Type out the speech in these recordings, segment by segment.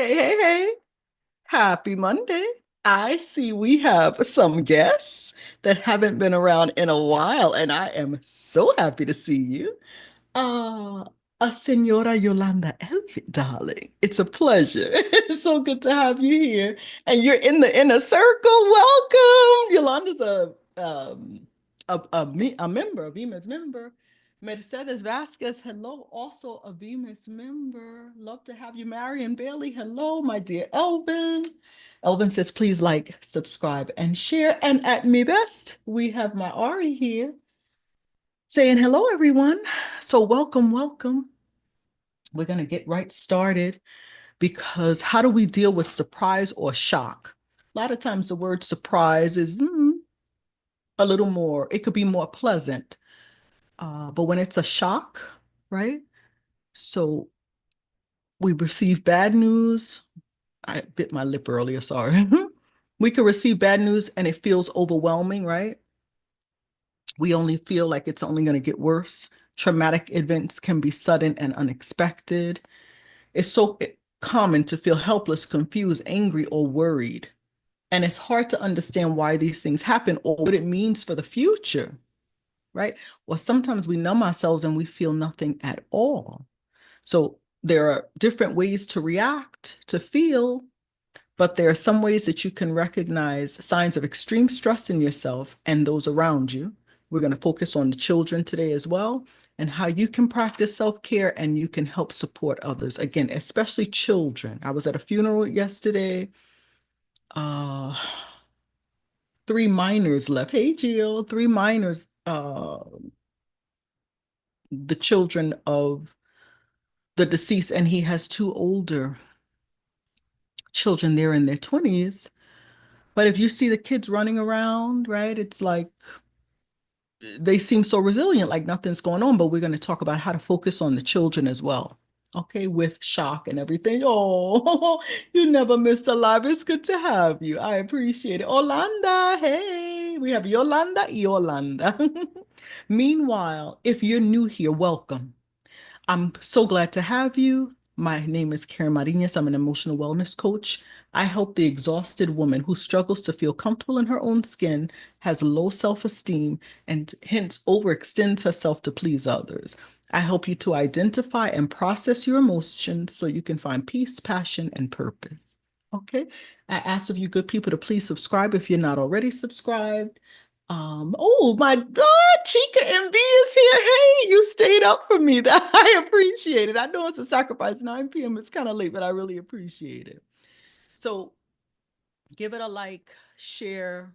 Hey, hey, hey. Happy Monday. I see we have some guests that haven't been around in a while, and I am so happy to see you. Uh, Senora Yolanda Elvie, darling. It's a pleasure. It's so good to have you here. And you're in the inner circle. Welcome. Yolanda's a member, a Vimes member. Mercedes Vasquez, hello, also a Vimes member. Love to have you. Marion Bailey, hello, my dear Elvin. Elvin says, please like, subscribe, and share. And at me best, we have my Ari here saying hello, everyone. So, welcome, welcome. We're going to get right started because how do we deal with surprise or shock? A lot of times, the word surprise is a little more, it could be more pleasant. But when it's a shock, right? So, we receive bad news. I bit my lip earlier, sorry. We could receive bad news and it feels overwhelming, right? We only feel like it's only going to get worse. Traumatic events can be sudden and unexpected. It's so common to feel helpless, confused, angry, or worried. And it's hard to understand why these things happen or what it means for the future, right? Or sometimes we numb ourselves and we feel nothing at all. So there are different ways to react, to feel, but there are some ways that you can recognize signs of extreme stress in yourself and those around you. We're going to focus on the children today as well and how you can practice self-care and you can help support others. Again, especially children. I was at a funeral yesterday. Uh, three minors left. Hey, Jill, three minors, the children of the deceased, and he has two older children. They're in their 20s. But if you see the kids running around, right, it's like they seem so resilient, like nothing's going on. But we're going to talk about how to focus on the children as well. Okay, with shock and everything. Oh, you never missed a live. It's good to have you. I appreciate it. Orlando, hey, we have Yolanda y Yolanda. Meanwhile, if you're new here, welcome. I'm so glad to have you. My name is Karen Marinez. I'm an emotional wellness coach. I help the exhausted woman who struggles to feel comfortable in her own skin, has low self-esteem, and hence overextends herself to please others. I help you to identify and process your emotions so you can find peace, passion, and purpose. Okay. I ask of you good people to please subscribe if you're not already subscribed. Oh my God, Chica MV is here. Hey, you stayed up for me. That I appreciate it. I know it's a sacrifice. 9 p.m. It's kind of late, but I really appreciate it. So give it a like, share,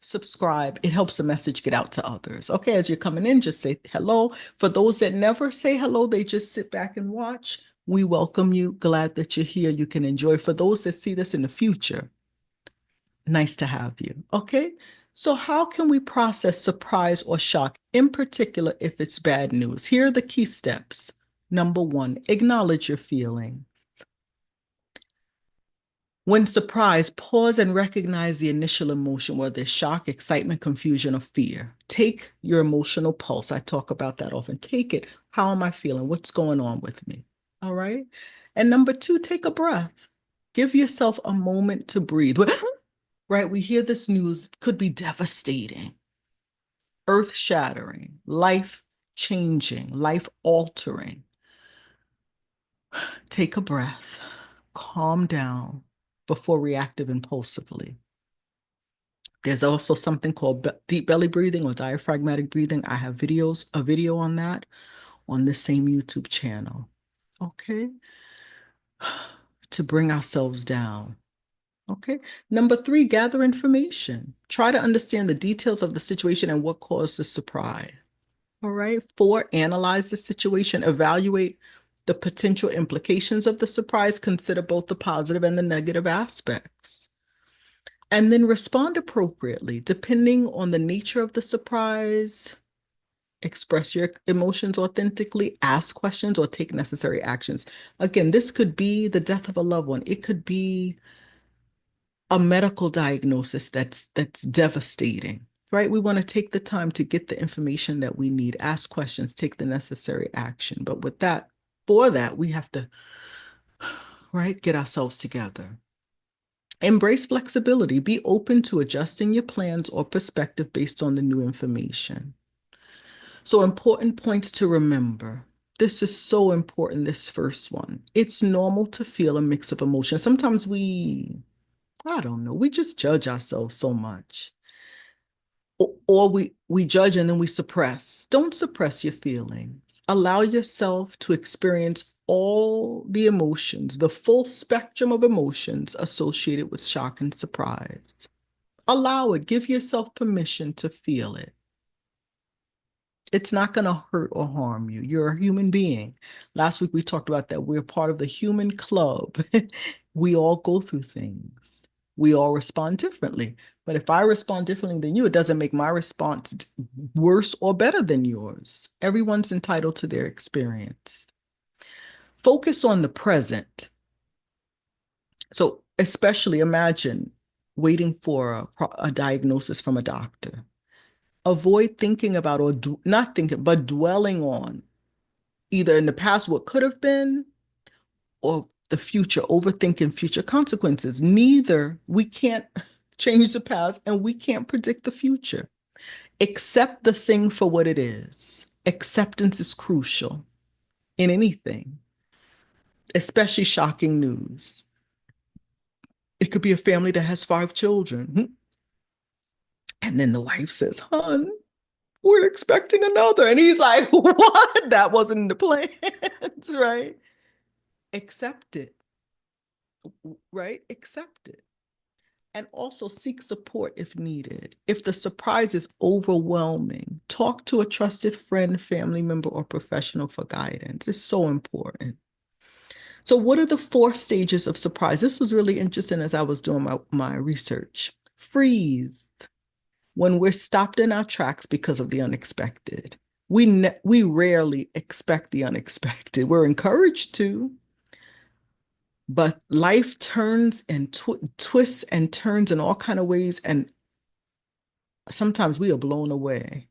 subscribe. It helps the message get out to others. Okay, as you're coming in, just say hello. For those that never say hello, they just sit back and watch. We welcome you. Glad that you're here. You can enjoy. For those that see this in the future, nice to have you. Okay. So, how can we process surprise or shock, in particular if it's bad news? Here are the key steps. Number one, acknowledge your feeling. When surprised, pause and recognize the initial emotion, whether it's shock, excitement, confusion, or fear. Take your emotional pulse. I talk about that often. Take it. How am I feeling? What's going on with me? All right. And number two, take a breath. Give yourself a moment to breathe. Right? We hear this news could be devastating, earth shattering, life changing, life altering. Take a breath, calm down before reactive impulsively. There's also something called deep belly breathing or diaphragmatic breathing. I have a video on that on the same YouTube channel. Okay. To bring ourselves down. Okay. Number three, gather information. Try to understand the details of the situation and what caused the surprise. All right. Four, analyze the situation, evaluate the potential implications of the surprise, consider both the positive and the negative aspects, and then respond appropriately. Depending on the nature of the surprise, express your emotions authentically, ask questions, or take necessary actions. Again, this could be the death of a loved one. It could be a medical diagnosis that's devastating, right? We want to take the time to get the information that we need, ask questions, take the necessary action. But with that, for that, we have to right? Get ourselves together. Embrace flexibility. Be open to adjusting your plans or perspective based on the new information. So, important points to remember. This is so important, this first one. It's normal to feel a mix of emotions. Sometimes I don't know, we just judge ourselves so much. Or we judge and then we suppress. Don't suppress your feelings. Allow yourself to experience all the emotions, the full spectrum of emotions associated with shock and surprise. Allow it. Give yourself permission to feel it. It's not going to hurt or harm you. You're a human being. Last week we talked about that. We're part of the human club. We all go through things. We all respond differently. But if I respond differently than you, it doesn't make my response worse or better than yours. Everyone's entitled to their experience. Focus on the present. So, especially imagine waiting for a diagnosis from a doctor. Avoid thinking about, or not thinking, but dwelling on either in the past what could have been or the future, overthinking future consequences. Neither, we can't change the past and we can't predict the future. Accept the thing for what it is. Acceptance is crucial in anything, especially shocking news. It could be a family that has 5 children. And then the wife says, "Hon, we're expecting another." And he's like, "What? That wasn't in the plans," right? Accept it, right? Accept it. And also seek support if needed. If the surprise is overwhelming, talk to a trusted friend, family member, or professional for guidance. It's so important. So, what are the 4 stages of surprise? This was really interesting as I was doing my research. Freeze, when we're stopped in our tracks because of the unexpected. We rarely expect the unexpected. We're encouraged to, but life turns and twists and turns in all kind of ways, and sometimes we are blown away,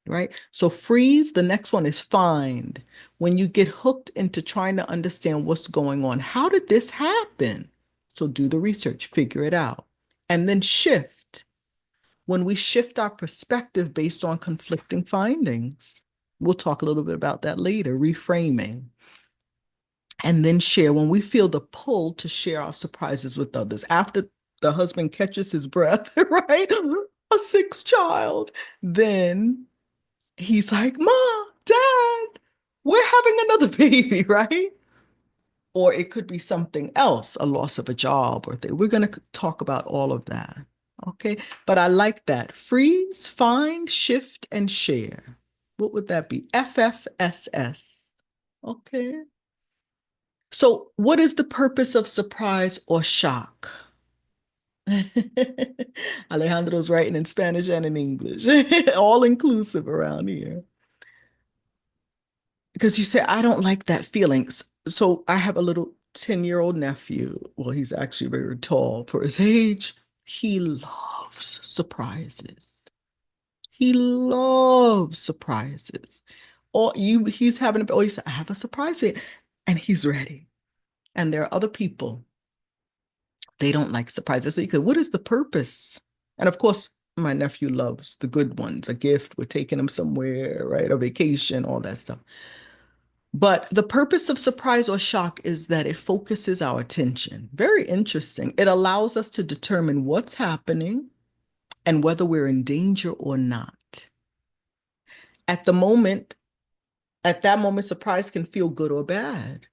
right? So freeze. The next one is find. When you get hooked into trying to understand what's going on, how did this happen? So do the research, figure it out, and then shift. When we shift our perspective based on conflicting findings, we'll talk a little bit about that later, reframing. And then share when we feel the pull to share our surprises with others. After the husband catches his breath, right? A 6th child, then he's like, "Mom, Dad, we're having another baby," right? Or it could be something else, a loss of a job or thing. We're going to talk about all of that. Okay. But I like that. Freeze, find, shift, and share. What would that be? FFSS. Okay. So, what is the purpose of surprise or shock? Alejandro's writing in Spanish and in English, all inclusive around here. Because you say, I don't like that feeling. So, I have a little 10-year-old nephew. Well, he's actually very tall for his age. He loves surprises. He loves surprises. He's having, oh, he said, "I have a surprise for you," and he's ready. And there are other people, they don't like surprises. So you could, what is the purpose? And of course, my nephew loves the good ones, a gift, we're taking him somewhere, right? A vacation, all that stuff. But the purpose of surprise or shock is that it focuses our attention. Very interesting. It allows us to determine what's happening and whether we're in danger or not. At the moment, at that moment, surprise can feel good or bad.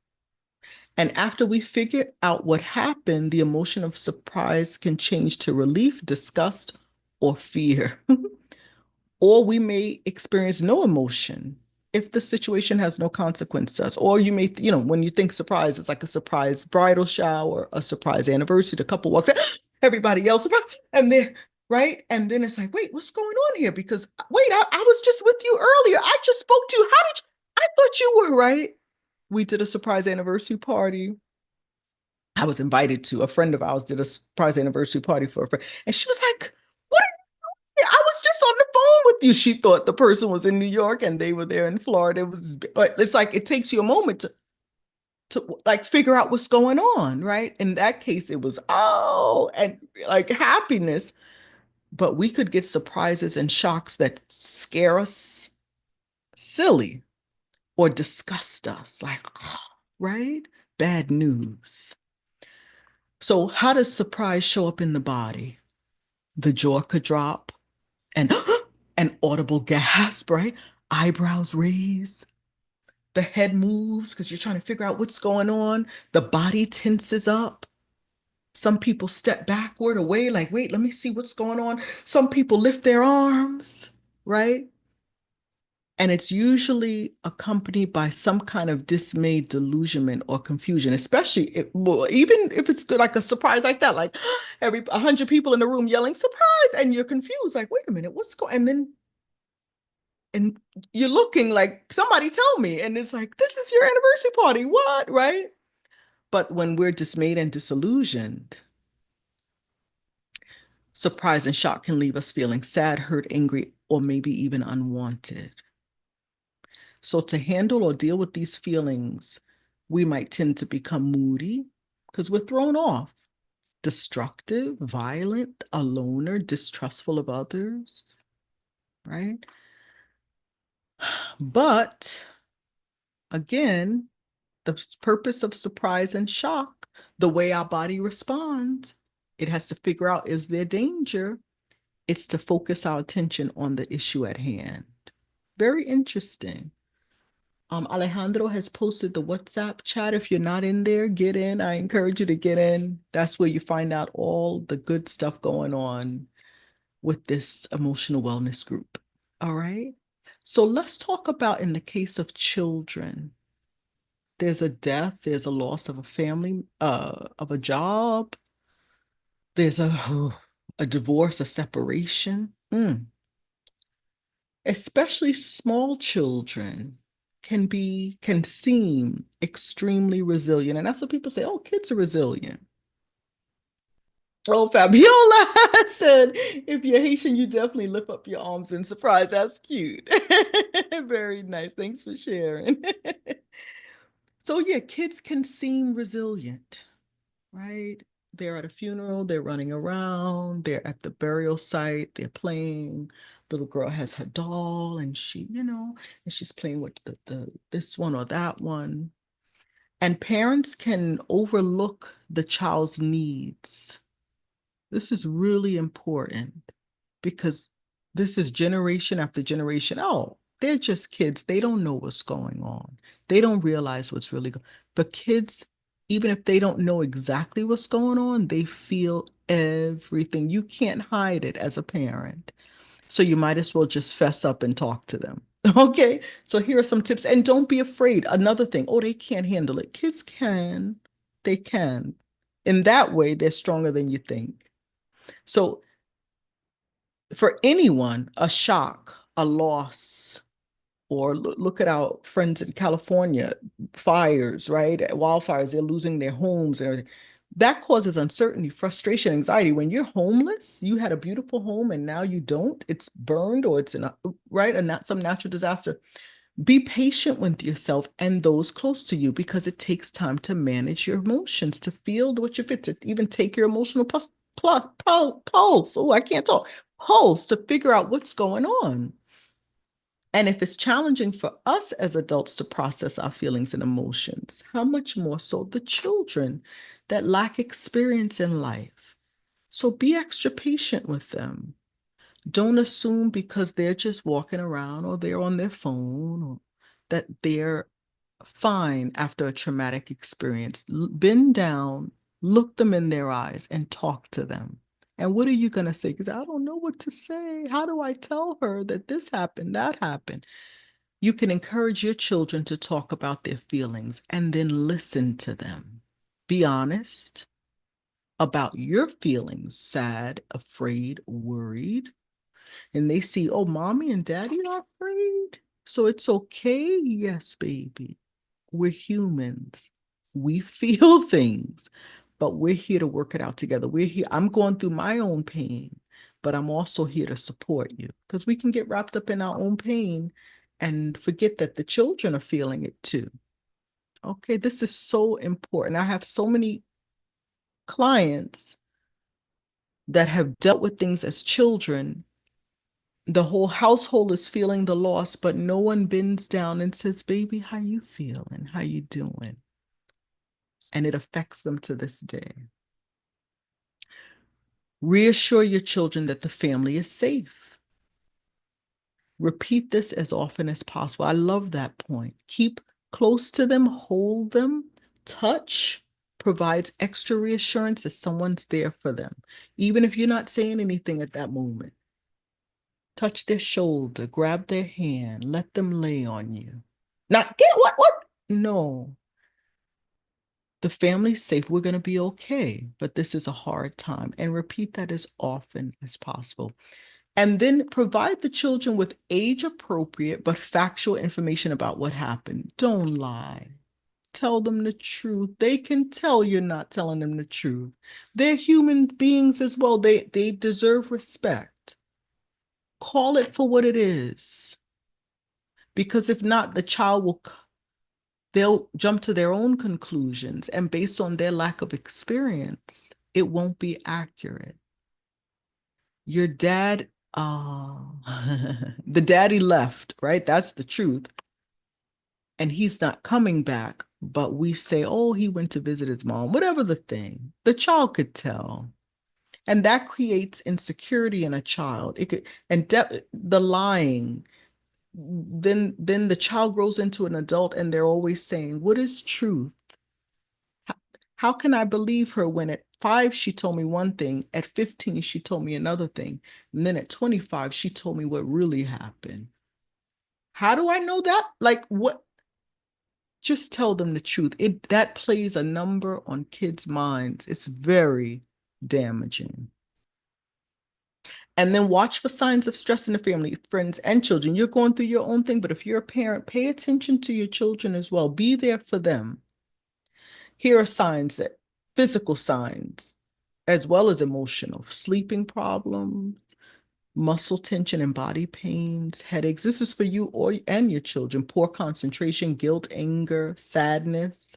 And after we figure out what happened, the emotion of surprise can change to relief, disgust, or fear. Or we may experience no emotion if the situation has no consequence to us. Or you may, when you think surprise, it's like a surprise bridal shower, a surprise anniversary, the couple walks in, everybody else, and they're right. And then it's like, wait, what's going on here? Because wait, I was just with you earlier. I just spoke to you. How did you? I thought you were right. We did a surprise anniversary party. I was invited to. A friend of ours did a surprise anniversary party for a friend. And she was like, "What are you doing? I was just on the phone with you." She thought the person was in New York and they were there in Florida. It's like it takes you a moment to like figure out what's going on, right? In that case, it was, oh, and like happiness. But we could get surprises and shocks that scare us silly or disgust us, like, oh, right? Bad news. So, how does surprise show up in the body? The jaw could drop and an audible gasp, right? Eyebrows raise, the head moves because you're trying to figure out what's going on. The body tenses up. Some people step backward away, like, wait, let me see what's going on. Some people lift their arms, right? And it's usually accompanied by some kind of dismay, delusionment, or confusion, especially if, well, even if it's good, like a surprise like that, like every 100 people in the room yelling surprise, and you're confused, like, wait a minute, what's going? And then and you're looking like somebody tell me, and it's like, this is your anniversary party, what, right? But when we're dismayed and disillusioned, surprise and shock can leave us feeling sad, hurt, angry, or maybe even unwanted. So, to handle or deal with these feelings, we might tend to become moody because we're thrown off, destructive, violent, a loner, distrustful of others, right? But again, the purpose of surprise and shock, the way our body responds, it has to figure out, is there danger? It's to focus our attention on the issue at hand. Very interesting. Alejandro has posted the WhatsApp chat. If you're not in there, get in. I encourage you to get in. That's where you find out all the good stuff going on with this emotional wellness group. All right. So let's talk about in the case of children. There's a death, there's a loss of a family, of a job, there's a divorce, a separation. Especially small children can seem extremely resilient. And that's what people say, oh, kids are resilient. Oh, Fabiola said, if you're Haitian, you definitely lift up your arms in surprise. That's cute. Very nice. Thanks for sharing. So yeah, kids can seem resilient, right? They're at a funeral, they're running around, they're at the burial site, they're playing. Little girl has her doll and she, and she's playing with the this one or that one. And parents can overlook the child's needs. This is really important because this is generation after generation. Oh, they're just kids. They don't know what's going on. They don't realize what's really going on. But kids, even if they don't know exactly what's going on, they feel everything. You can't hide it as a parent. So you might as well just fess up and talk to them. Okay. So here are some tips. And don't be afraid. Another thing, oh, they can't handle it. Kids can. They can. In that way, they're stronger than you think. So for anyone, a shock, a loss, or look at our friends in California, fires, right? Wildfires, they're losing their homes and everything. That causes uncertainty, frustration, anxiety. When you're homeless, you had a beautiful home and now you don't, it's burned or it's in a, right? And not some natural disaster. Be patient with yourself and those close to you because it takes time to manage your emotions, to feel what you fit, to even take your emotional pulse. Oh, I can't talk. Pulse to figure out what's going on. And if it's challenging for us as adults to process our feelings and emotions, how much more so the children that lack experience in life? So be extra patient with them. Don't assume because they're just walking around or they're on their phone or that they're fine after a traumatic experience. Bend down, look them in their eyes, and talk to them. And what are you going to say? Because I don't know what to say. How do I tell her that this happened, that happened? You can encourage your children to talk about their feelings and then listen to them. Be honest about your feelings, sad, afraid, worried. And they see, oh, mommy and daddy are afraid. So it's okay. Yes, baby. We're humans. We feel things, but we're here to work it out together. We're here. I'm going through my own pain, but I'm also here to support you because we can get wrapped up in our own pain and forget that the children are feeling it too. Okay, this is so important. I have so many clients that have dealt with things as children. The whole household is feeling the loss, but no one bends down and says, "Baby, how you feeling? How you doing?" And it affects them to this day. Reassure your children that the family is safe. Repeat this as often as possible. I love that point. Keep close to them, hold them, touch provides extra reassurance that someone's there for them, even if you're not saying anything at that moment. Touch their shoulder, grab their hand, let them lay on you. Not get what? No, the family's safe. We're going to be okay, but this is a hard time. And repeat that as often as possible. And then provide the children with age appropriate but factual information about what happened. Don't lie. Tell them the truth. They can tell you're not telling them the truth. They're human beings as well. They deserve respect. Call it for what it is. Because if not, the child will they'll jump to their own conclusions, and based on their lack of experience, it won't be accurate. Your dad, the daddy left, right? That's the truth. And he's not coming back, but we say, oh, he went to visit his mom, whatever the thing. The child could tell. And that creates insecurity in a child. It could, and the lying, then the child grows into an adult and they're always saying, what is truth? How can I believe her when at 5 she told me one thing, at 15 she told me another thing, and then at 25 she told me what really happened? How do I know that? Like what? Just tell them the truth. It that plays a number on kids' minds. It's very damaging. And then watch for signs of stress in the family, friends, and children. You're going through your own thing, but if you're a parent, pay attention to your children as well. Be there for them. Here are signs that physical signs, as well as emotional, sleeping problems, muscle tension and body pains, headaches. This is for you or and your children. Poor concentration, guilt, anger, sadness,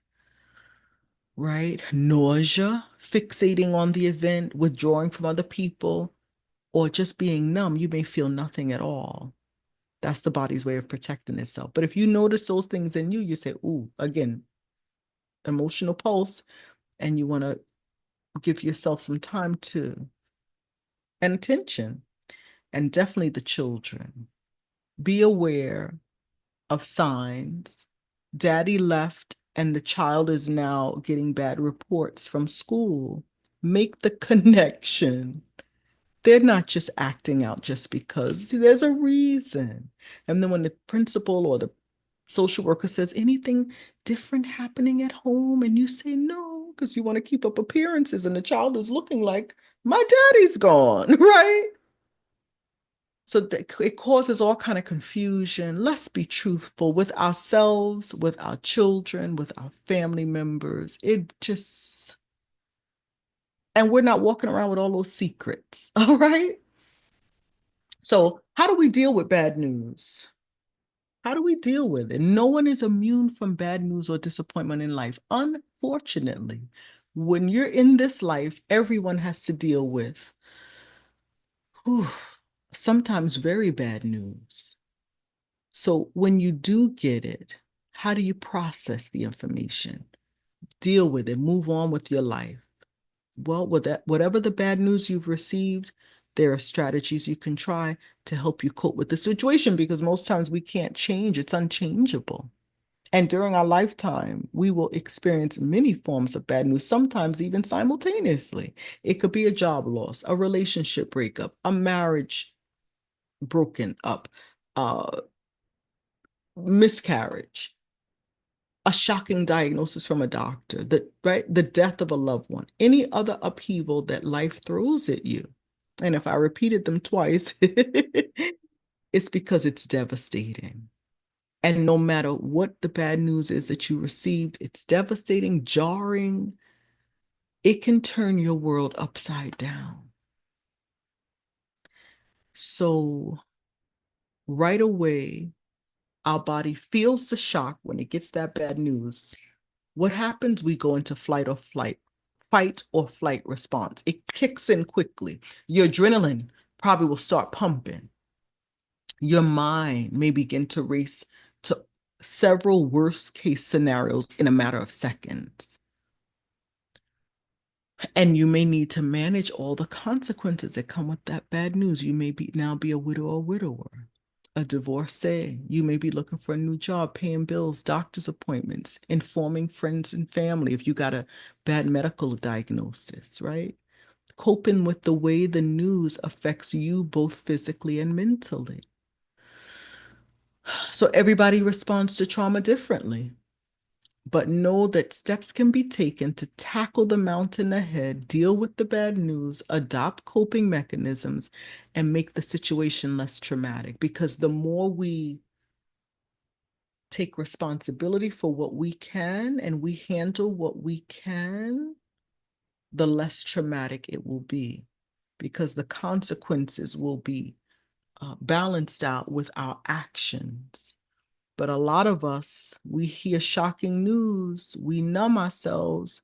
right? Nausea, fixating on the event, withdrawing from other people, or just being numb. You may feel nothing at all. That's the body's way of protecting itself. But if you notice those things in you, you say, ooh, again, emotional pulse, and you want to give yourself some time to and attention, and definitely the children. Be aware of signs. Daddy left and the child is now getting bad reports from school. Make the connection. They're not just acting out just because. See, there's a reason. And then when the principal or the social worker says anything different happening at home, and you say no, because you want to keep up appearances, and the child is looking like my daddy's gone, right? So that it causes all kind of confusion. Let's be truthful with ourselves, with our children, with our family members. It just, and we're not walking around with all those secrets. All right. So, how do we deal with bad news? How do we deal with it? No one is immune from bad news or disappointment in life. Unfortunately, when you're in this life, everyone has to deal with whew, sometimes very bad news. So when you do get it, how do you process the information? Deal with it, move on with your life. Well, with that, whatever the bad news you've received, there are strategies you can try to help you cope with the situation, because most times we can't change, it's unchangeable. And during our lifetime, we will experience many forms of bad news, sometimes even simultaneously. It could be a job loss, a relationship breakup, a marriage broken up, miscarriage, a shocking diagnosis from a doctor, the death of a loved one, any other upheaval that life throws at you. And if I repeated them twice, it's because it's devastating. And no matter what the bad news is that you received, it's devastating, jarring. It can turn your world upside down. So right away, our body feels the shock when it gets that bad news. what happens? We go into fight or flight response. It kicks in quickly. Your adrenaline probably will start pumping. Your mind may begin to race to several worst case scenarios in a matter of seconds. And you may need to manage all the consequences that come with that bad news. You may now be a widow or widower, a divorcee. You may be looking for a new job, paying bills, doctor's appointments, informing friends and family if you got a bad medical diagnosis, right? Coping with the way the news affects you both physically and mentally. So everybody responds to trauma differently. But know that steps can be taken to tackle the mountain ahead, deal with the bad news, adopt coping mechanisms, and make the situation less traumatic. Because the more we take responsibility for what we can and we handle what we can, the less traumatic it will be, because the consequences will be balanced out with our actions. But a lot of us, we hear shocking news, we numb ourselves,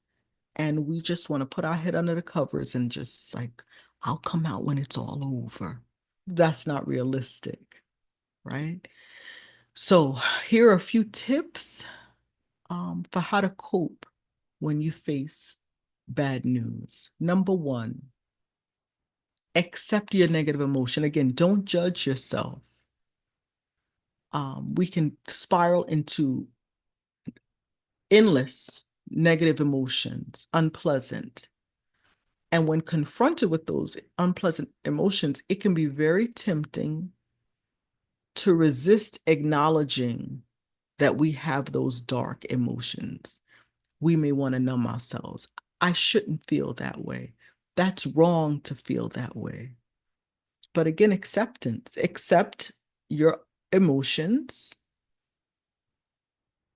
and we just want to put our head under the covers and just like, I'll come out when it's all over. That's not realistic, right? So here are a few tips for how to cope when you face bad news. Number one, accept your negative emotion. Again, don't judge yourself. We can spiral into endless negative emotions, unpleasant. And when confronted with those unpleasant emotions, it can be very tempting to resist acknowledging that we have those dark emotions. We may want to numb ourselves. I shouldn't feel that way. That's wrong to feel that way. But again, acceptance. Accept your emotions,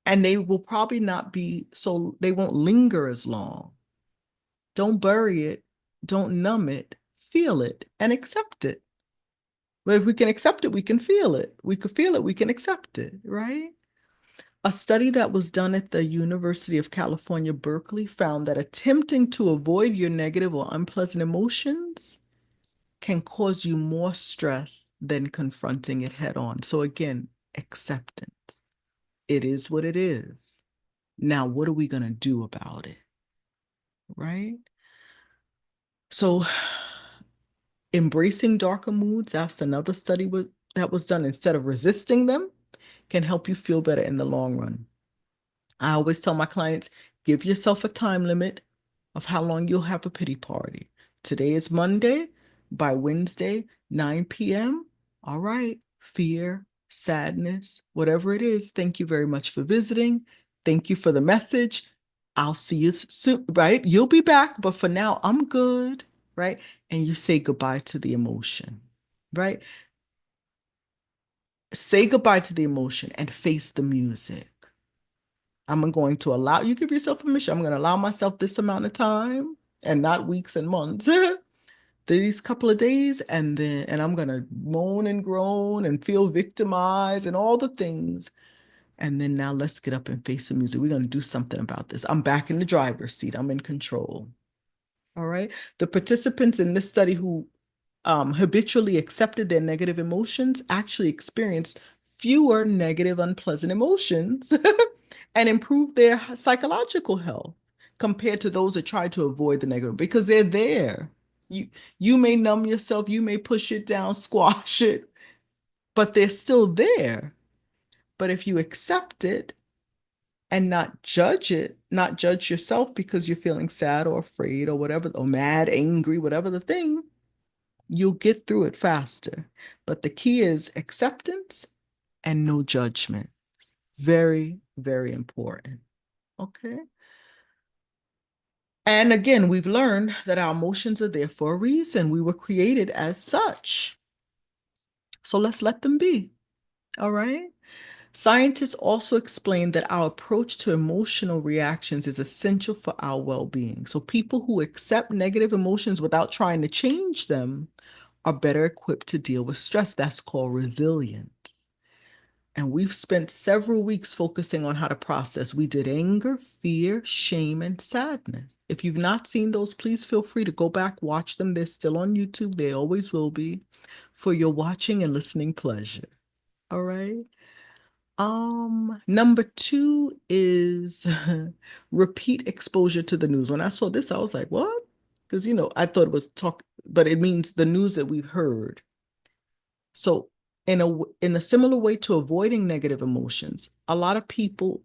and they will probably not be so, they won't linger as long. Don't bury it. Don't numb it. Feel it and accept it. But if we can accept it, we can feel it. We could feel it, we can accept it, right? A study that was done at the University of California, Berkeley, found that attempting to avoid your negative or unpleasant emotions can cause you more stress than confronting it head on. So again, acceptance. It is what it is. Now, what are we going to do about it? Right? So embracing darker moods, that's another study that was done. Instead of resisting them, can help you feel better in the long run. I always tell my clients, give yourself a time limit of how long you'll have a pity party. Today is Monday. By Wednesday, 9 p.m. All right, fear, sadness, whatever it is, thank you very much for visiting. Thank you for the message. I'll see you soon, right? You'll be back, but for now, I'm good, right? And you say goodbye to the emotion, right? Say goodbye to the emotion and face the music. I'm going to allow you, give yourself permission. I'm going to allow myself this amount of time and not weeks and months, these couple of days. And I'm going to moan and groan and feel victimized and all the things. And then now let's get up and face the music. We're going to do something about this. I'm back in the driver's seat. I'm in control. All right. The participants in this study who habitually accepted their negative emotions actually experienced fewer negative, unpleasant emotions and improved their psychological health compared to those that tried to avoid the negative because they're there. You may numb yourself, you may push it down, squash it, but they're still there. But if you accept it and not judge it, not judge yourself because you're feeling sad or afraid or whatever, or mad, angry, whatever the thing, you'll get through it faster. But the key is acceptance and no judgment. Very, very important. Okay. And again, we've learned that our emotions are there for a reason. We were created as such. So let's let them be. All right. Scientists also explain that our approach to emotional reactions is essential for our well-being. So people who accept negative emotions without trying to change them are better equipped to deal with stress. That's called resilience. And we've spent several weeks focusing on how to process. We did anger, fear, shame, and sadness. If you've not seen those, please feel free to go back, watch them. They're still on YouTube. They always will be for your watching and listening pleasure. All right. Number two is repeat exposure to the news. When I saw this, I was like, what? Because, I thought it was talk, but it means the news that we've heard. So, in a similar way to avoiding negative emotions, a lot of people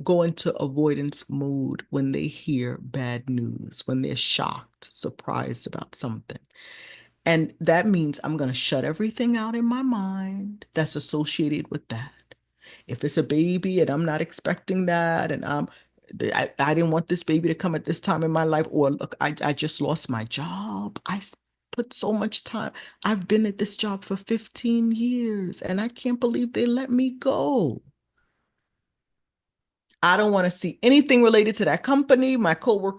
go into avoidance mode when they hear bad news, when they're shocked, surprised about something. And that means I'm going to shut everything out in my mind that's associated with that. If it's a baby and I'm not expecting that, and I didn't want this baby to come at this time in my life, or look, I just lost my job. Put so much time. I've been at this job for 15 years and I can't believe they let me go. I don't want to see anything related to that company. My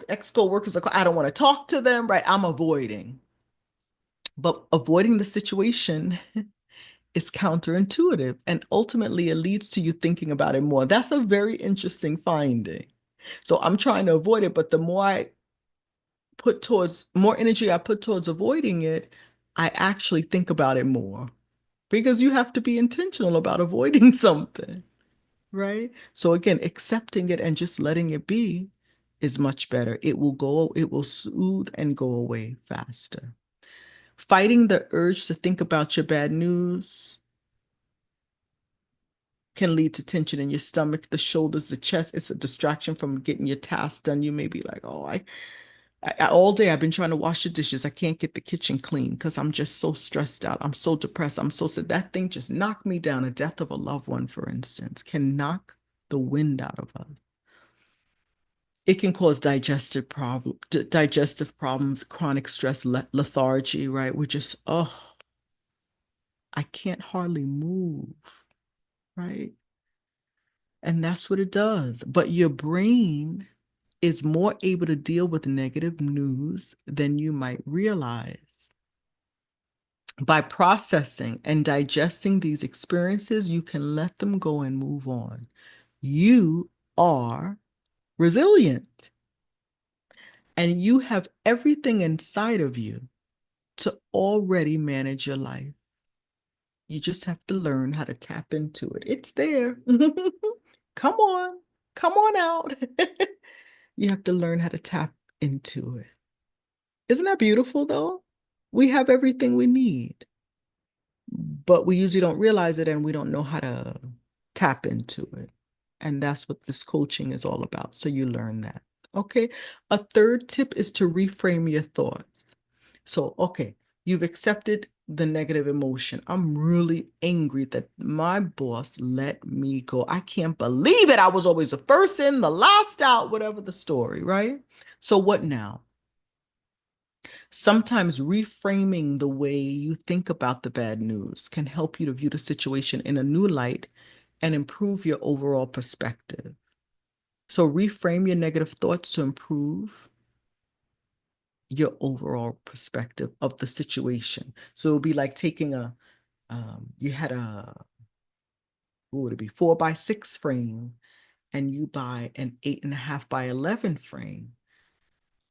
ex-co-workers, I don't want to talk to them, right? I'm avoiding. But avoiding the situation is counterintuitive and ultimately it leads to you thinking about it more. That's a very interesting finding. So I'm trying to avoid it, but the more energy I put towards avoiding it, I actually think about it more because you have to be intentional about avoiding something, right? So again, accepting it and just letting it be is much better. It will soothe and go away faster. Fighting the urge to think about your bad news can lead to tension in your stomach, the shoulders, the chest. It's a distraction from getting your tasks done. You may be like, oh, all day I've been trying to wash the dishes. I can't get the kitchen clean because I'm just so stressed out. I'm so depressed. I'm so sad. That thing just knocked me down. A death of a loved one, for instance, can knock the wind out of us. It can cause digestive problems, chronic stress, lethargy, right? We're just, oh, I can't hardly move, right? And that's what it does. But your brain is more able to deal with negative news than you might realize. By processing and digesting these experiences, you can let them go and move on. You are resilient and you have everything inside of you to already manage your life. You just have to learn how to tap into it. It's there. Come on, come on out. You have to learn how to tap into it. Isn't that beautiful, though? We have everything we need, but we usually don't realize it and we don't know how to tap into it. And that's what this coaching is all about. So you learn that. Okay. A third tip is to reframe your thoughts. So, okay, you've accepted the negative emotion. I'm really angry that my boss let me go. I can't believe it. I was always the first in, the last out, whatever the story, right? So, what now? Sometimes reframing the way you think about the bad news can help you to view the situation in a new light and improve your overall perspective. So, reframe your negative thoughts to improve your overall perspective of the situation. So it'll be like taking you had what would it be, 4x6 frame, and you buy an 8.5x11 frame.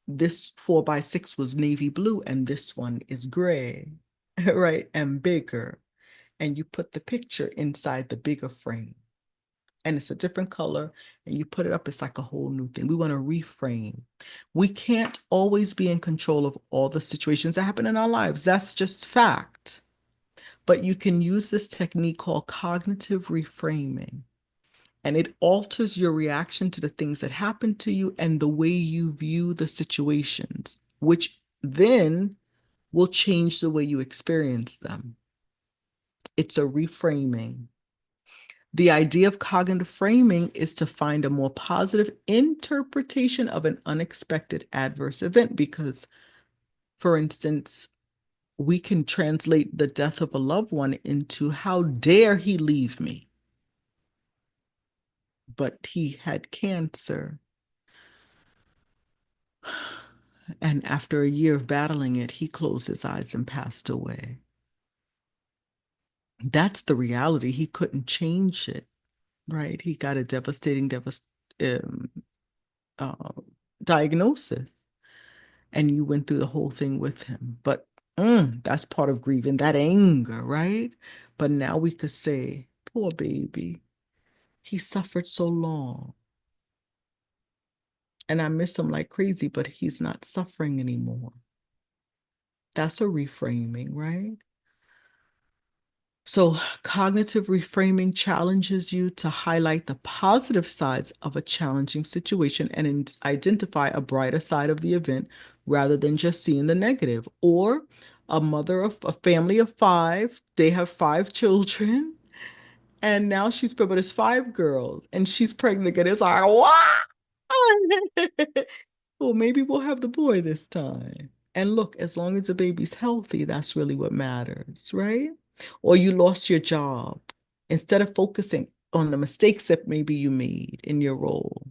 This 4x6 was navy blue, and this one is gray, right? And bigger. And you put the picture inside the bigger frame. And it's a different color, and you put it up, it's like a whole new thing. We want to reframe. We can't always be in control of all the situations that happen in our lives. That's just fact. But you can use this technique called cognitive reframing, and it alters your reaction to the things that happen to you and the way you view the situations, which then will change the way you experience them. It's a reframing. The idea of cognitive framing is to find a more positive interpretation of an unexpected adverse event because, for instance, we can translate the death of a loved one into how dare he leave me? But he had cancer. And after a year of battling it, he closed his eyes and passed away. That's the reality. He couldn't change it, right? He got a um, uh, diagnosis, and you went through the whole thing with him. But that's part of grieving, that anger, right? But now we could say, poor baby, he suffered so long, and I miss him like crazy, but he's not suffering anymore. That's a reframing, right? So, cognitive reframing challenges you to highlight the positive sides of a challenging situation and identify a brighter side of the event rather than just seeing the negative. Or a mother of a family of five, they have five children, and now she's pregnant. But it's five girls, and she's pregnant again. It's like, wow! Well, maybe we'll have the boy this time. And look, as long as the baby's healthy, that's really what matters, right? Or you lost your job. Instead of focusing on the mistakes that maybe you made in your role,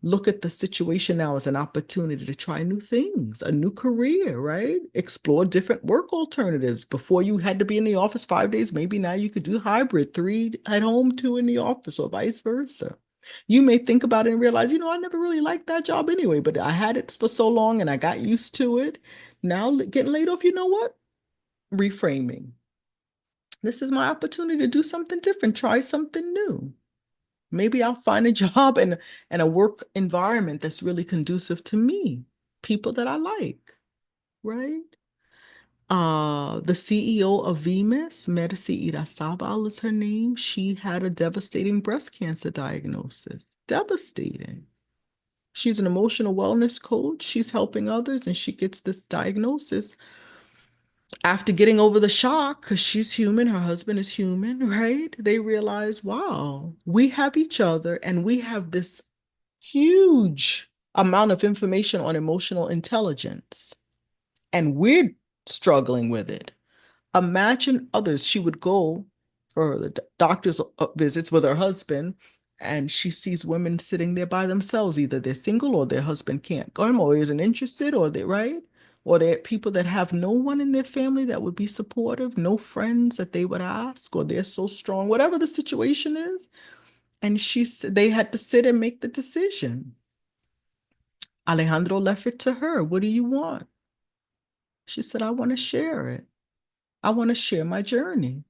look at the situation now as an opportunity to try new things, a new career, right? Explore different work alternatives. Before you had to be in the office 5 days, maybe now you could do hybrid, three at home, two in the office, or vice versa. You may think about it and realize, I never really liked that job anyway, but I had it for so long and I got used to it. Now getting laid off, you know what? Reframing. This is my opportunity to do something different, try something new. Maybe I'll find a job and a work environment that's really conducive to me, people that I like, right? The CEO of Vimes, Medici Irasabal is her name. She had a devastating breast cancer diagnosis. Devastating. She's an emotional wellness coach. She's helping others, and she gets this diagnosis after getting over the shock, because she's human, her husband is human, right? They realize, wow, we have each other and we have this huge amount of information on emotional intelligence, and we're struggling with it. Imagine others. She would go for the doctor's visits with her husband, and she sees women sitting there by themselves. Either they're single or their husband can't go or isn't interested, or they're right, or they're people that have no one in their family that would be supportive, no friends that they would ask, or they're so strong, whatever the situation is. And they had to sit and make the decision. Alejandro left it to her. What do you want? She said, I want to share it. I want to share my journey.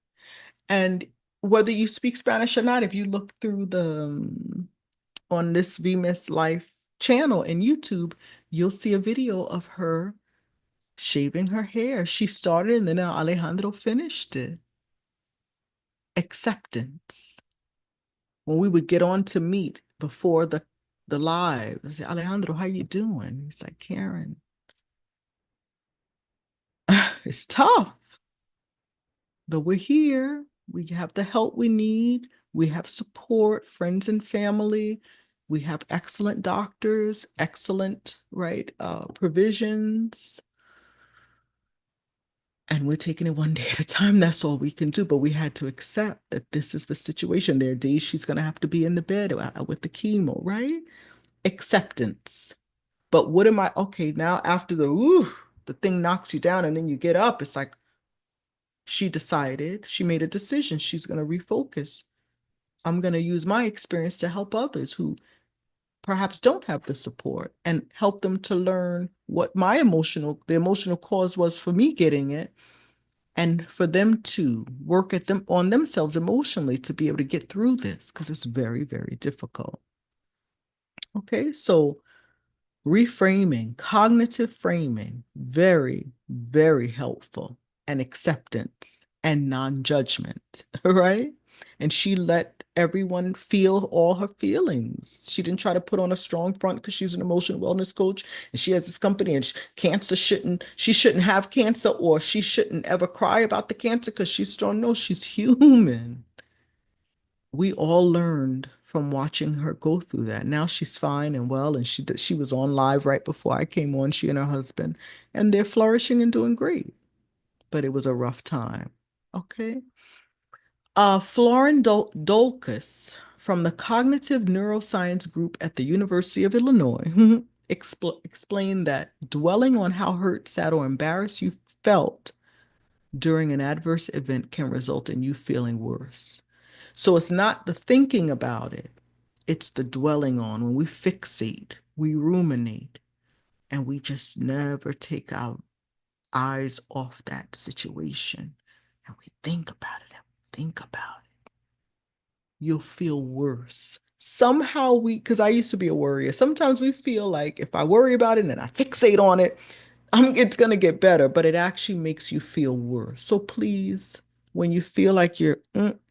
And whether you speak Spanish or not, if you look through on this Vimes Life channel in YouTube, you'll see a video of her shaving her hair. She started and then Alejandro finished it. Acceptance. When we would get on to meet before the live, I say, Alejandro, how you doing? He's like, Karen, it's tough, but we're here. We have the help we need. We have support, friends and family. We have excellent doctors, excellent, right, provisions. And we're taking it one day at a time. That's all we can do. But we had to accept that this is the situation. There are days she's going to have to be in the bed with the chemo, right? Acceptance. But what am I? Okay, now after the thing knocks you down and then you get up, it's like she made a decision. She's going to refocus. I'm going to use my experience to help others who perhaps don't have the support and help them to learn what the emotional cause was for me getting it, and for them to work at them on themselves emotionally to be able to get through this because it's very, very difficult. Okay, so reframing, cognitive framing, very, very helpful, and acceptance and non-judgment, right? And she let everyone feel all her feelings. She didn't try to put on a strong front because she's an emotional wellness coach and she has this company, and she shouldn't have cancer, or she shouldn't ever cry about the cancer because she's strong. No, she's human. We all learned from watching her go through that. Now she's fine and well, and she was on live right before I came on, she and her husband, and they're flourishing and doing great. But it was a rough time. Okay. Florin Dolkus from the Cognitive Neuroscience Group at the University of Illinois explained that dwelling on how hurt, sad, or embarrassed you felt during an adverse event can result in you feeling worse. So it's not the thinking about it, it's the dwelling on. When we fixate, we ruminate, and we just never take our eyes off that situation. And we think about it and think about it. You'll feel worse. Somehow because I used to be a worrier, sometimes we feel like if I worry about it and I fixate on it, it's going to get better, but it actually makes you feel worse. So please, when you feel like you're,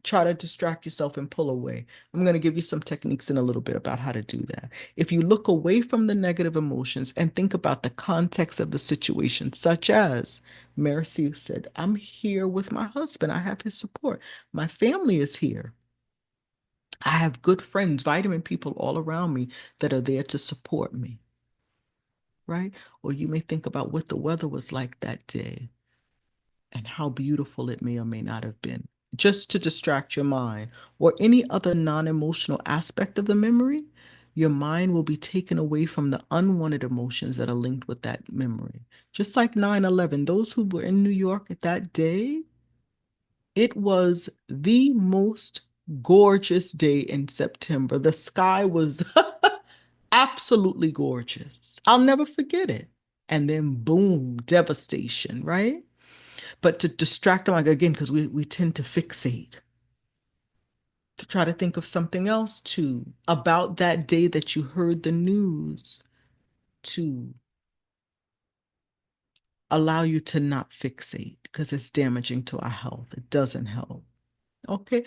try to distract yourself and pull away. I'm going to give you some techniques in a little bit about how to do that. If you look away from the negative emotions and think about the context of the situation, such as Mercy said, I'm here with my husband. I have his support. My family is here. I have good friends, vitamin people all around me that are there to support me, right? Or you may think about what the weather was like that day and how beautiful it may or may not have been, just to distract your mind, or any other non emotional aspect of the memory. Your mind will be taken away from the unwanted emotions that are linked with that memory. Just like 9/11, those who were in New York at that day, it was the most gorgeous day in September. The sky was absolutely gorgeous. I'll never forget it. And then, boom, devastation, right? But to distract them, like again, because we tend to fixate, to try to think of something else too about that day that you heard the news, to allow you to not fixate because it's damaging to our health. It doesn't help. Okay.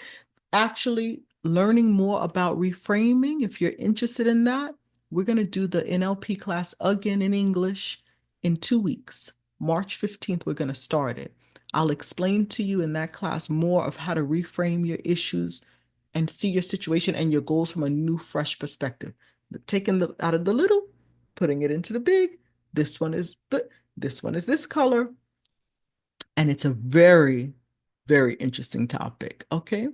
Actually, learning more about reframing, if you're interested in that, we're going to do the NLP class again in English in 2 weeks. March 15th, we're going to start it. I'll explain to you in that class more of how to reframe your issues and see your situation and your goals from a new, fresh perspective. Taking the out of the little, putting it into the big. This one is this one is this color. And it's a very, very interesting topic. Okay.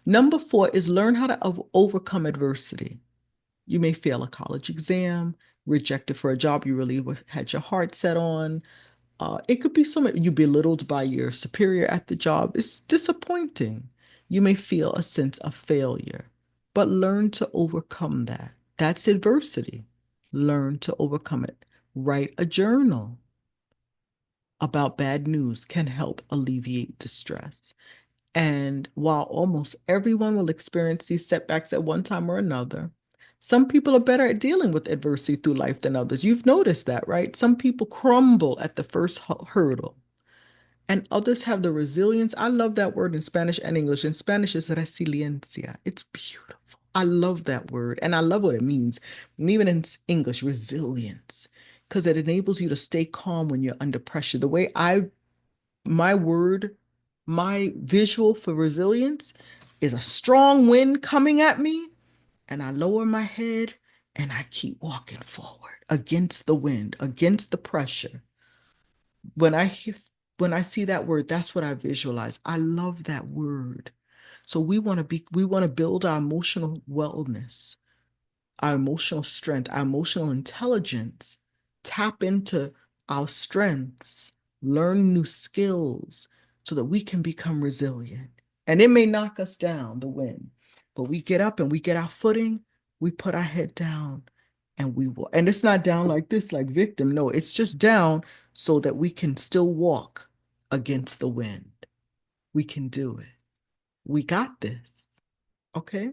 Number 4 is learn how to overcome adversity. You may fail a college exam, rejected for a job you really had your heart set on. It could be something you belittled by your superior at the job. It's disappointing. You may feel a sense of failure, but learn to overcome that. That's adversity. Learn to overcome it. Write a journal about bad news can help alleviate distress. And while almost everyone will experience these setbacks at one time or another, some people are better at dealing with adversity through life than others. You've noticed that, right? Some people crumble at the first hurdle, and others have the resilience. I love that word in Spanish and English. In Spanish, it's resiliencia. It's beautiful. I love that word, and I love what it means. And even in English, resilience, because it enables you to stay calm when you're under pressure. The way my word, my visual for resilience is a strong wind coming at me, and I lower my head and I keep walking forward against the wind, against the pressure. When I hear, when I see that word, that's what I visualize. I love that word. So we want to build our emotional wellness, our emotional strength, our emotional intelligence, tap into our strengths, learn new skills so that we can become resilient. And it may knock us down, the wind, but we get up and we get our footing, we put our head down and we will. And it's not down like this, like victim. No, it's just down so that we can still walk against the wind. We can do it. We got this. Okay.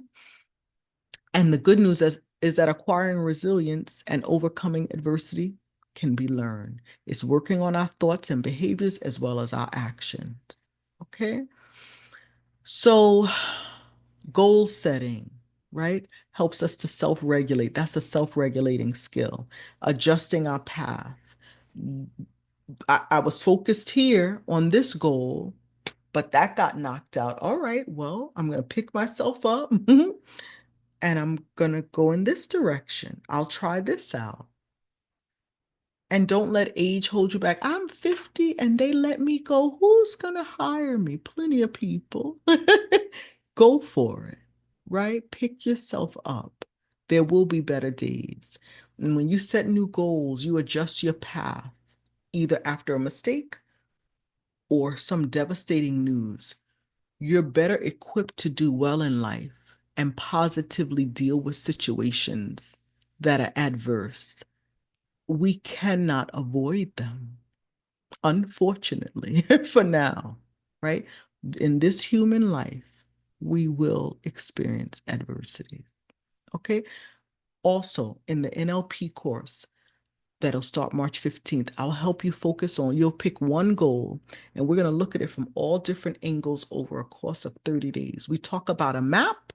And the good news is that acquiring resilience and overcoming adversity can be learned. It's working on our thoughts and behaviors as well as our actions. Okay. So, goal setting, right, helps us to self regulate. That's a self regulating skill. Adjusting our path. I was focused here on this goal, but that got knocked out. All right. Well, I'm going to pick myself up. And I'm going to go in this direction. I'll try this out. And don't let age hold you back. I'm 50 and they let me go. Who's going to hire me? Plenty of people. Go for it, right? Pick yourself up. There will be better days. And when you set new goals, you adjust your path, either after a mistake or some devastating news, you're better equipped to do well in life and positively deal with situations that are adverse. We cannot avoid them, unfortunately, for now, right? In this human life, we will experience adversity. Okay. Also, in the NLP course that'll start March 15th, I'll help you focus on, you'll pick one goal, and we're going to look at it from all different angles over a course of 30 days. We talk about a map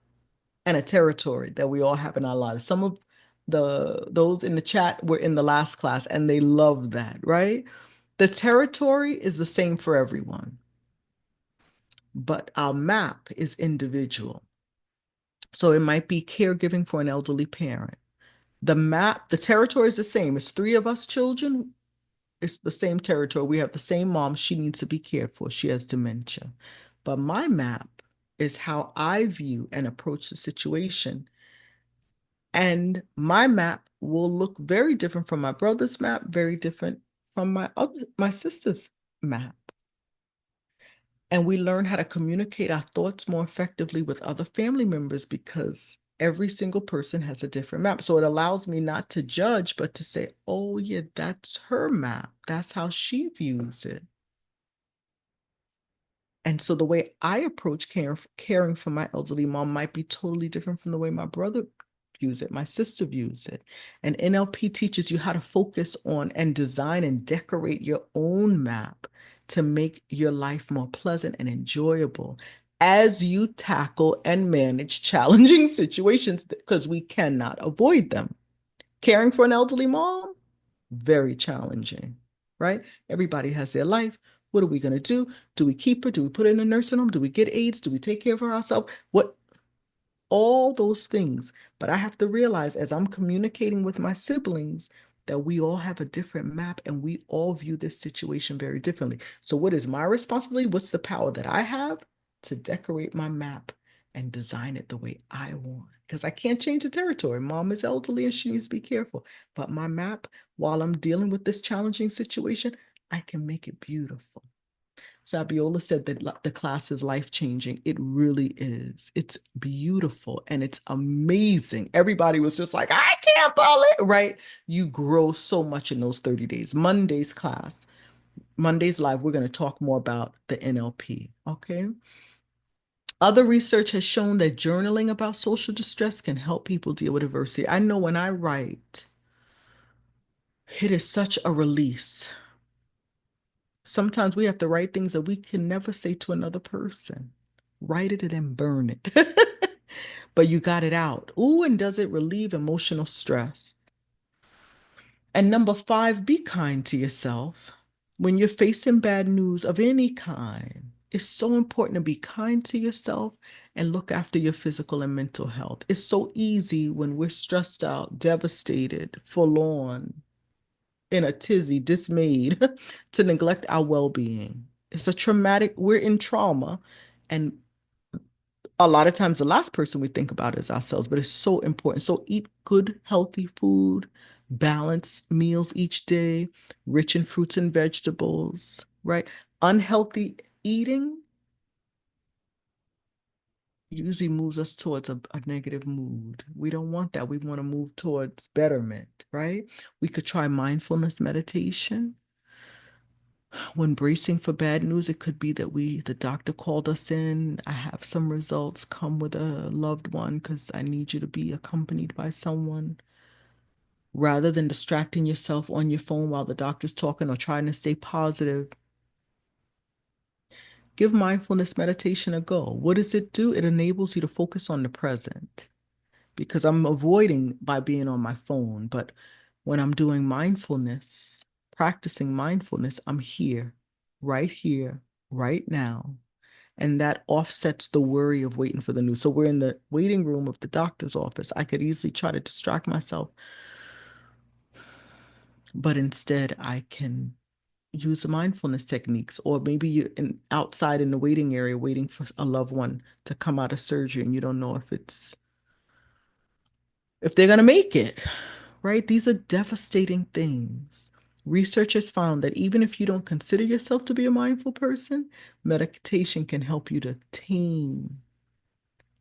and a territory that we all have in our lives. Some of those in the chat were in the last class and they loved that, right? The territory is the same for everyone, but our map is individual. So it might be caregiving for an elderly parent. The map, the territory is the same. It's three of us children. It's the same territory. We have the same mom. She needs to be cared for. She has dementia. But my map is how I view and approach the situation. And my map will look very different from my brother's map, very different from my sister's map. And we learn how to communicate our thoughts more effectively with other family members because every single person has a different map. So it allows me not to judge, but to say, oh, yeah, that's her map. That's how she views it. And so the way I approach caring for my elderly mom might be totally different from the way my brother views it, my sister views it. And NLP teaches you how to focus on and design and decorate your own map to make your life more pleasant and enjoyable as you tackle and manage challenging situations because we cannot avoid them. Caring for an elderly mom, very challenging, right? Everybody has their life. What are we going to do? Do we keep her? Do we put her in a nursing home? Do we get aides? Do we take care of her ourselves? What? All those things. But I have to realize as I'm communicating with my siblings that we all have a different map and we all view this situation very differently. So, what is my responsibility? What's the power that I have to decorate my map and design it the way I want? Because I can't change the territory. Mom is elderly and she needs to be careful. But my map, while I'm dealing with this challenging situation, I can make it beautiful. Fabiola said that the class is life-changing. It really is. It's beautiful and it's amazing. Everybody was just like, I can't believe, right? You grow so much in those 30 days. Monday's class, Monday's live, we're going to talk more about the NLP, okay? Other research has shown that journaling about social distress can help people deal with adversity. I know when I write, it is such a release. Sometimes we have to write things that we can never say to another person. Write it and then burn it. But you got it out. Ooh, and does it relieve emotional stress? And number 5, be kind to yourself. When you're facing bad news of any kind, it's so important to be kind to yourself and look after your physical and mental health. It's so easy when we're stressed out, devastated, forlorn, in a tizzy, dismayed, to neglect our well-being. It's a traumatic, we're in trauma. And a lot of times the last person we think about is ourselves, but it's so important. So eat good, healthy food, balance meals each day, rich in fruits and vegetables, right? Unhealthy eating usually moves us towards a negative mood. We don't want that. We want to move towards betterment, right? We could try mindfulness meditation. When bracing for bad news, it could be that the doctor called us in. I have some results, come with a loved one because I need you to be accompanied by someone. Rather than distracting yourself on your phone while the doctor's talking or trying to stay positive, give mindfulness meditation a go. What does it do? It enables you to focus on the present because I'm avoiding by being on my phone. But when I'm doing mindfulness, practicing mindfulness, I'm here, right now. And that offsets the worry of waiting for the news. So we're in the waiting room of the doctor's office. I could easily try to distract myself, but instead I can use mindfulness techniques, or maybe you're outside in the waiting area waiting for a loved one to come out of surgery and you don't know if they're going to make it, right? These are devastating things. Research has found that even if you don't consider yourself to be a mindful person, meditation can help you to tame,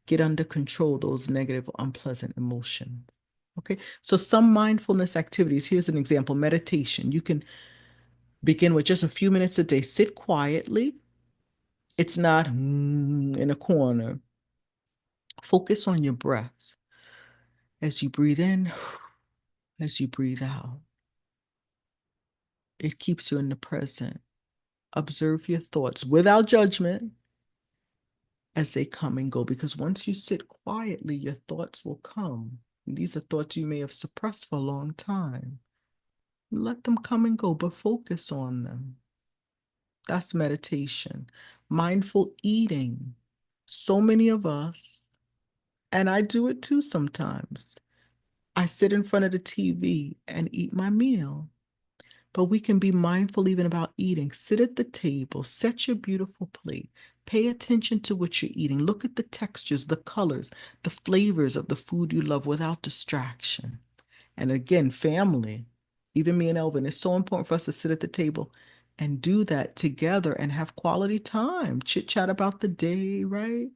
get under control those negative, unpleasant emotions. Okay, so some mindfulness activities. Here's an example: meditation. You can begin with just a few minutes a day. Sit quietly. It's not in a corner. Focus on your breath as you breathe in, as you breathe out. It keeps you in the present. Observe your thoughts without judgment as they come and go, because once you sit quietly, your thoughts will come. And these are thoughts you may have suppressed for a long time. Let them come and go, but focus on them. That's meditation. Mindful eating. So many of us, and I do it too sometimes, I sit in front of the TV and eat my meal. But we can be mindful even about eating. Sit at the table, set your beautiful plate, pay attention to what you're eating. Look at the textures, the colors, the flavors of the food you love without distraction. And again, family, even me and Elvin, it's so important for us to sit at the table and do that together and have quality time, chit chat about the day, right?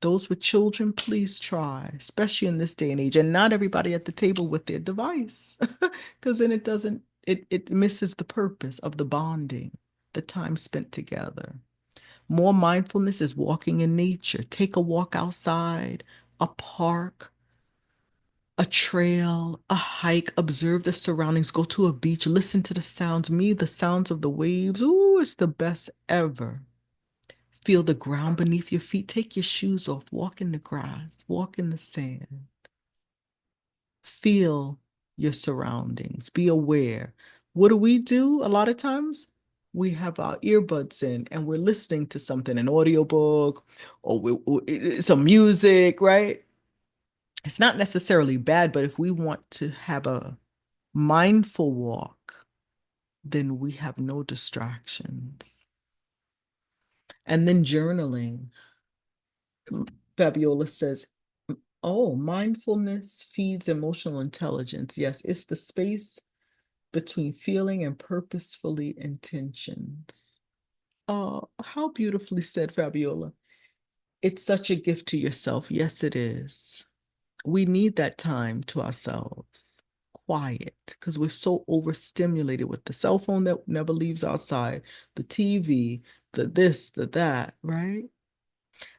Those with children, please try, especially in this day and age, and not everybody at the table with their device, because then it misses the purpose of the bonding, the time spent together. More mindfulness is walking in nature. Take a walk outside, a park, a trail, a hike, observe the surroundings, go to a beach, listen to the sounds. Me, the sounds of the waves. Ooh, it's the best ever. Feel the ground beneath your feet. Take your shoes off. Walk in the grass. Walk in the sand. Feel your surroundings. Be aware. What do? A lot of times we have our earbuds in and we're listening to something, an audiobook or some music, right? It's not necessarily bad, but if we want to have a mindful walk, then we have no distractions. And then journaling. Fabiola says, oh, mindfulness feeds emotional intelligence. Yes, it's the space between feeling and purposefully intentions. Oh, how beautifully said, Fabiola. It's such a gift to yourself. Yes, it is. We need that time to ourselves, quiet, because we're so overstimulated with the cell phone that never leaves our side, the TV, the this, the that, right?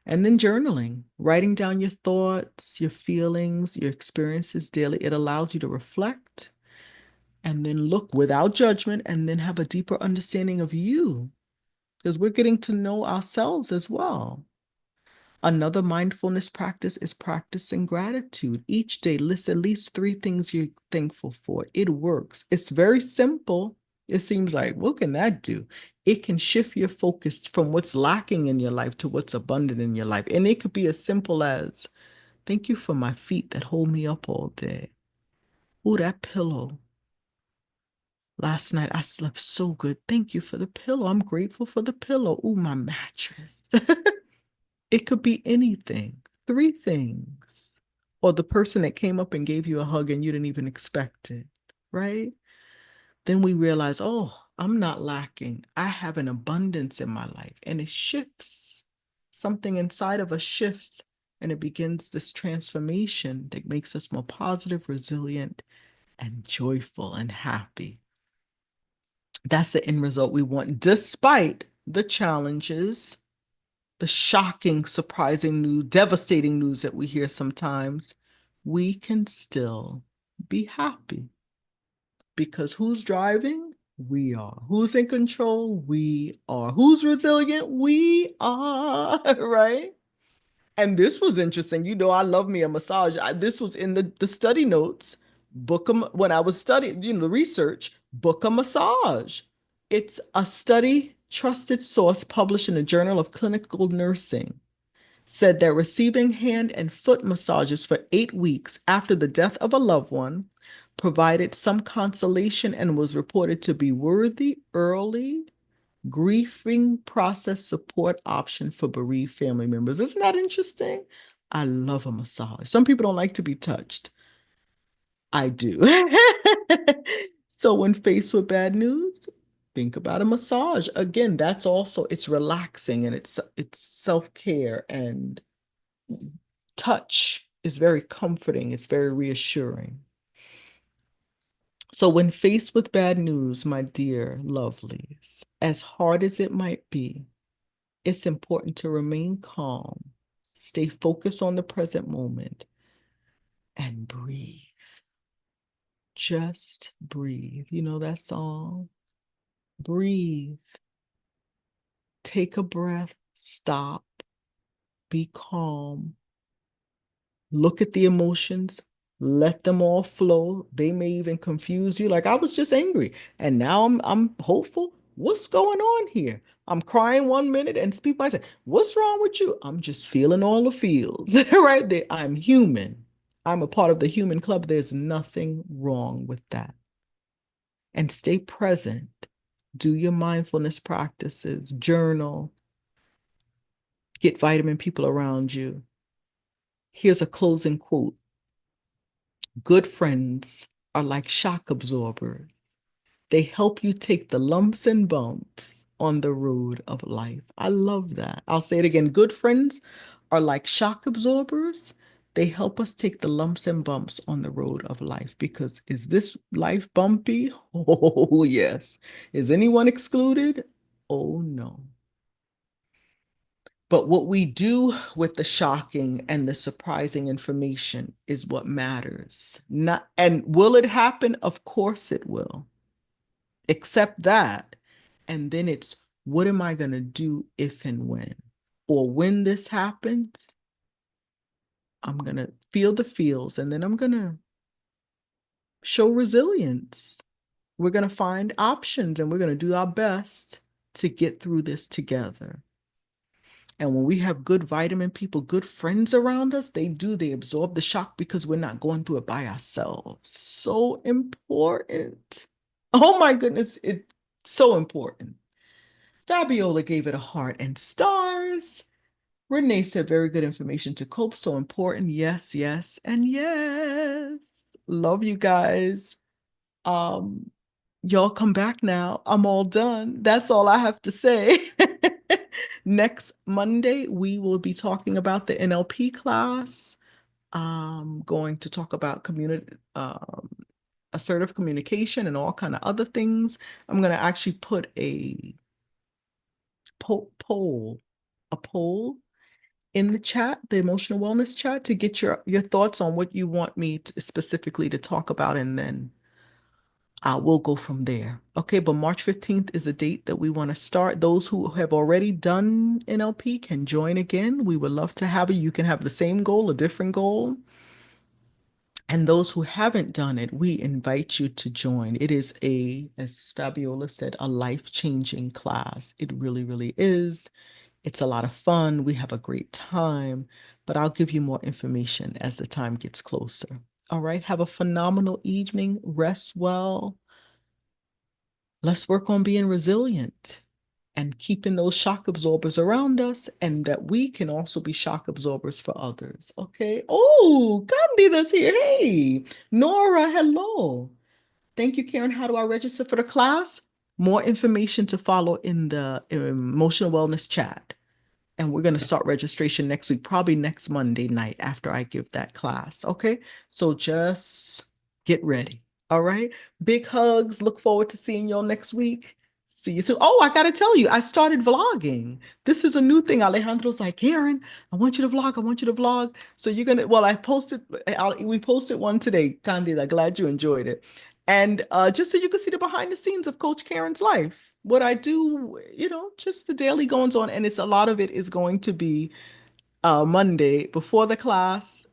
And then journaling, writing down your thoughts, your feelings, your experiences daily. It allows you to reflect and then look without judgment and then have a deeper understanding of you because we're getting to know ourselves as well. Another mindfulness practice is practicing gratitude. Each day, list at least 3 things you're thankful for. It works. It's very simple. It seems like, what can that do? It can shift your focus from what's lacking in your life to what's abundant in your life. And it could be as simple as, thank you for my feet that hold me up all day. Ooh, that pillow. Last night I slept so good. Thank you for the pillow. I'm grateful for the pillow. Ooh, my mattress. It could be anything. 3 things. Or the person that came up and gave you a hug and you didn't even expect it, right? Then we realize, oh, I'm not lacking. I have an abundance in my life. And it shifts. Something inside of us shifts and it begins this transformation that makes us more positive, resilient, and joyful and happy. That's the end result we want, despite the challenges, the shocking, surprising news, devastating news that we hear sometimes. We can still be happy because who's driving? We are. Who's in control? We are. Who's resilient? We are, right? And this was interesting. You know, I love me a massage. This was in the study notes. When I was studying, the research, book a massage. It's a study trusted source published in the Journal of Clinical Nursing said that receiving hand and foot massages for 8 weeks after the death of a loved one provided some consolation and was reported to be worthy early grieving process support option for bereaved family members. Isn't that interesting? I love a massage. Some people don't like to be touched. I do. So when faced with bad news, think about a massage. Again, that's also it's relaxing and it's self-care and touch is very comforting. It's very reassuring. So when faced with bad news, my dear lovelies, as hard as it might be, it's important to remain calm, stay focused on the present moment, and breathe. Just breathe. You know that song? Breathe. Take a breath, stop, be calm, look at the emotions, let them all flow. They may even confuse you. Like I was just angry and now I'm hopeful. What's going on here? I'm crying 1 minute and people might say, "What's wrong with you?" I'm just feeling all the feels right there. I'm human. I'm a part of the human club. There's nothing wrong with that. And stay present. Do your mindfulness practices, journal, get vitamin people around you. Here's a closing quote. Good friends are like shock absorbers. They help you take the lumps and bumps on the road of life. I love that. I'll say it again. Good friends are like shock absorbers. They help us take the lumps and bumps on the road of life because is this life bumpy? Oh, yes. Is anyone excluded? Oh, no. But what we do with the shocking and the surprising information is what matters. Not, and will it happen? Of course it will. Accept that. And then it's what am I going to do if and when? Or when this happens, I'm going to feel the feels and then I'm going to show resilience. We're going to find options and we're going to do our best to get through this together. And when we have good vitamin people, good friends around us, they absorb the shock because we're not going through it by ourselves. So important. Oh my goodness, it's so important. Fabiola gave it a heart and stars. Renee said very good information to cope. So important. Yes, yes, and yes. Love you guys. Um, Y'all come back now. I'm all done. That's all I have to say. Next Monday, we will be talking about the NLP class. Going to talk about community assertive communication and all kind of other things. I'm going to actually put a poll, a poll in the chat, the emotional wellness chat, to get your thoughts on what you want me to, specifically to talk about, and then we'll go from there. Okay, but March 15th is a date that we want to start. Those who have already done NLP can join again. We would love to have you. You can have the same goal, a different goal. And those who haven't done it, we invite you to join. It is as Fabiola said, a life-changing class. It really, really is. It's a lot of fun. We have a great time, but I'll give you more information as the time gets closer. All right. Have a phenomenal evening. Rest well. Let's work on being resilient and keeping those shock absorbers around us, and that we can also be shock absorbers for others. Okay. Oh, Candida's here. Hey, Nora, hello. Thank you, Karen. How do I register for the class? More information to follow in the emotional wellness chat. And we're going to start registration next week, probably next Monday night after I give that class. Okay. So just get ready. All right. Big hugs. Look forward to seeing y'all next week. See you soon. Oh, I got to tell you, I started vlogging. This is a new thing. Alejandro's like, Karen, I want you to vlog. I want you to vlog. So you're going to, well, we posted one today, Candida. Glad you enjoyed it. And just so you can see the behind the scenes of Coach Karen's life, what I do, just the daily goings on. And a lot of it is going to be Monday before the class,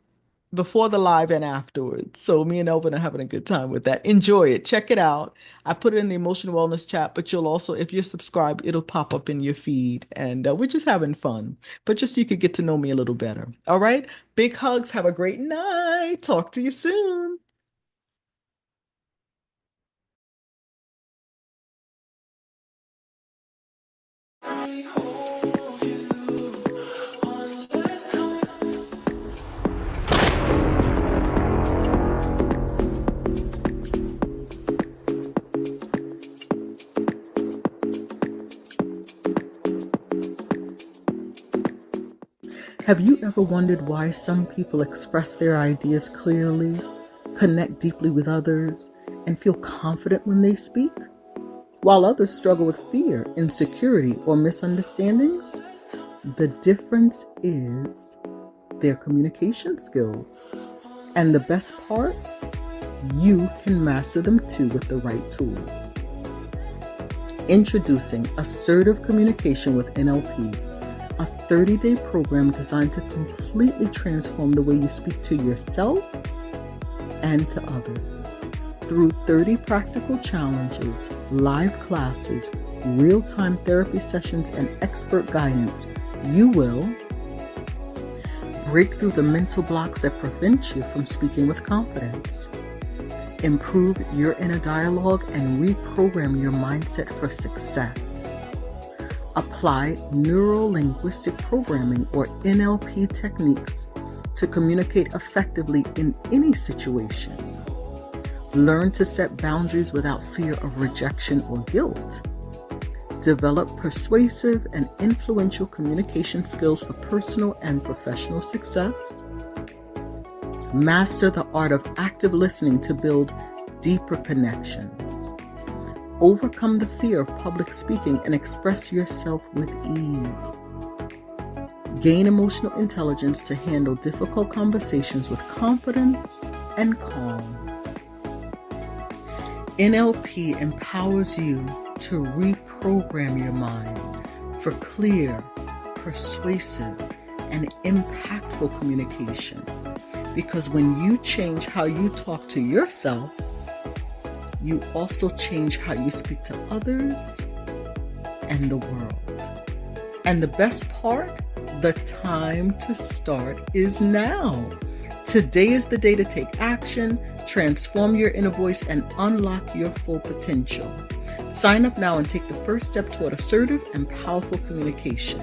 before the live, and afterwards. So me and Elvin are having a good time with that. Enjoy it. Check it out. I put it in the emotional wellness chat, but you'll also, if you're subscribed, it'll pop up in your feed. And we're just having fun, but just so you could get to know me a little better. All right. Big hugs. Have a great night. Talk to you soon. Have you ever wondered why some people express their ideas clearly, connect deeply with others, and feel confident when they speak, while others struggle with fear, insecurity, or misunderstandings? The difference is their communication skills. And the best part, you can master them too with the right tools. Introducing Assertive Communication with NLP, a 30-day program designed to completely transform the way you speak to yourself and to others. Through 30 practical challenges, live classes, real-time therapy sessions, and expert guidance, you will break through the mental blocks that prevent you from speaking with confidence, improve your inner dialogue, and reprogram your mindset for success. Apply neuro-linguistic programming, or NLP, techniques to communicate effectively in any situation. Learn to set boundaries without fear of rejection or guilt. Develop persuasive and influential communication skills for personal and professional success. Master the art of active listening to build deeper connections. Overcome the fear of public speaking and express yourself with ease. Gain emotional intelligence to handle difficult conversations with confidence and calm. NLP empowers you to reprogram your mind for clear, persuasive, and impactful communication. Because when you change how you talk to yourself, you also change how you speak to others and the world. And the best part, the time to start is now. Today is the day to take action, transform your inner voice, and unlock your full potential. Sign up now and take the first step toward assertive and powerful communication.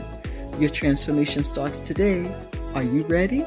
Your transformation starts today. Are you ready?